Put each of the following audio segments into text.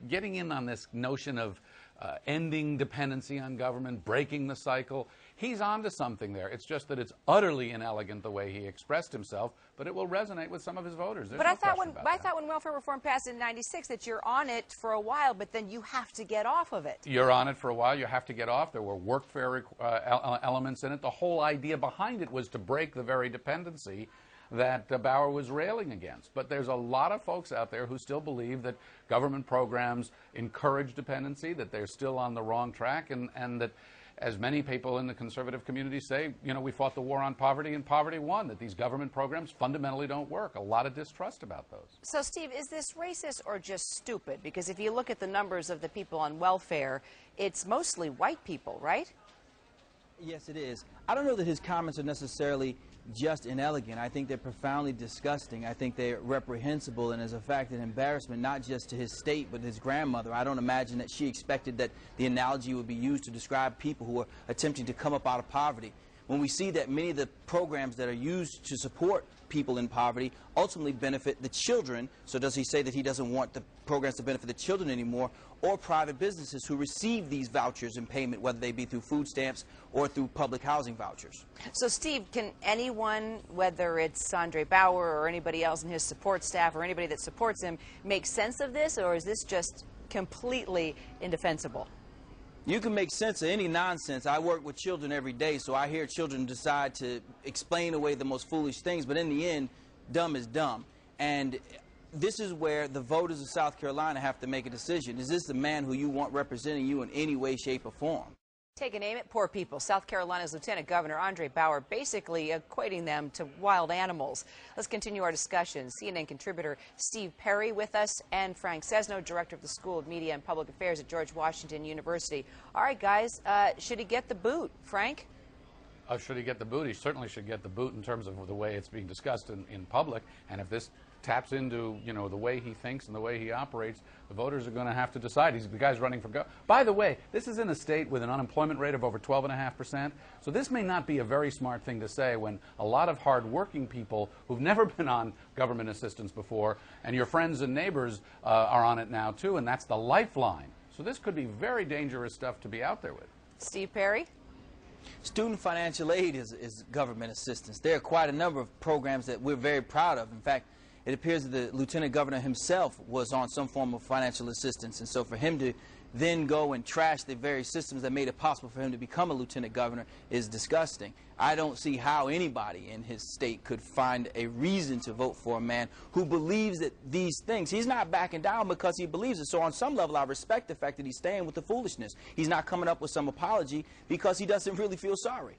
getting in on this notion of ending dependency on government, breaking the cycle. He's onto something there. It's just that it's utterly inelegant the way he expressed himself, but it will resonate with some of his voters. There's but no I thought when welfare reform passed in '96 that you're on it for a while, but then you have to get off of it. You're on it for a while. You have to get off. There were workfare elements in it. The whole idea behind it was to break the very dependency that Bauer was railing against. But there's a lot of folks out there who still believe that government programs encourage dependency, that they're still on the wrong track, and that, as many people in the conservative community say, you know, we fought the war on poverty and poverty won, that these government programs fundamentally don't work. A lot of distrust about those. So, Steve, is this racist or just stupid? Because if you look at the numbers of the people on welfare, it's mostly white people, right? Yes, it is. I don't know that his comments are necessarily just inelegant. I think they're profoundly disgusting. I think they're reprehensible, and as a fact, an embarrassment not just to his state but his grandmother. I don't imagine that she expected that the analogy would be used to describe people who are attempting to come up out of poverty. When we see that many of the programs that are used to support people in poverty ultimately benefit the children, so does he say that he doesn't want the programs to benefit the children anymore, or private businesses who receive these vouchers in payment, whether they be through food stamps or through public housing vouchers? So, Steve, can anyone, whether it's Andre Bauer or anybody else in his support staff or anybody that supports him, make sense of this, or is this just completely indefensible? You can make sense of any nonsense. I work with children every day, so I hear children decide to explain away the most foolish things, but in the end, dumb is dumb. And this is where the voters of South Carolina have to make a decision. Is this the man who you want representing you in any way, shape, or form? Take a name it, poor people. South Carolina's Lieutenant Governor Andre Bauer basically equating them to wild animals. Let's continue our discussion. CNN contributor Steve Perry with us, and Frank Sesno, Director of the School of Media and Public Affairs at George Washington University. All right, guys, should he get the boot? Frank? Should he get the boot? He certainly should get the boot in terms of the way it's being discussed in public. And if this taps into, you know, the way he thinks and the way he operates, the voters are going to have to decide. The guy's running for governor. By the way, this is in a state with an unemployment rate of over 12.5%. So this may not be a very smart thing to say when a lot of hard-working people who've never been on government assistance before, and your friends and neighbors are on it now too, and that's the lifeline. So this could be very dangerous stuff to be out there with. Steve Perry? Student financial aid is government assistance. There are quite a number of programs that we're very proud of. In fact, it appears that the Lieutenant Governor himself was on some form of financial assistance, and so for him to then go and trash the very systems that made it possible for him to become a Lieutenant Governor is disgusting. I don't see how anybody in his state could find a reason to vote for a man who believes that these things. He's not backing down because he believes it. So on some level, I respect the fact that he's staying with the foolishness. He's not coming up with some apology because he doesn't really feel sorry.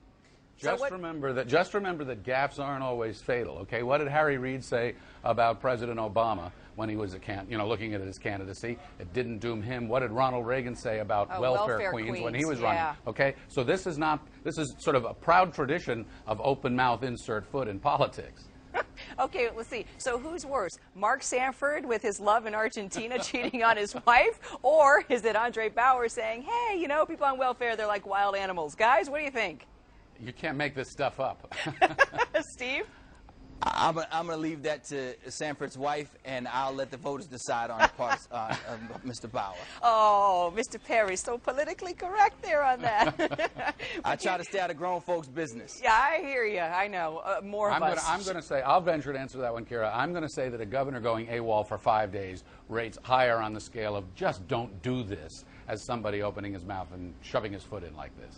Just remember that gaffes aren't always fatal. Okay, what did Harry Reid say about President Obama when he was looking at his candidacy? It didn't doom him. What did Ronald Reagan say about welfare queens when he was running? Okay, so this is sort of a proud tradition of open mouth insert foot in politics. Okay, let's see. So who's worse, Mark Sanford with his love in Argentina cheating on his wife, or is it Andre Bauer saying, hey, you know, people on welfare, they're like wild animals? Guys, what do you think? You can't make this stuff up. Steve? I'm going to leave that to Sanford's wife, and I'll let the voters decide on the parts of Mr. Bauer. Oh, Mr. Perry, so politically correct there on that. I try to stay out of grown folks' business. Yeah, I hear you. I know. More of us. I'm going to say, I'll venture to answer that one, Kira. I'm going to say that a governor going AWOL for 5 days rates higher on the scale of just don't do this as somebody opening his mouth and shoving his foot in like this.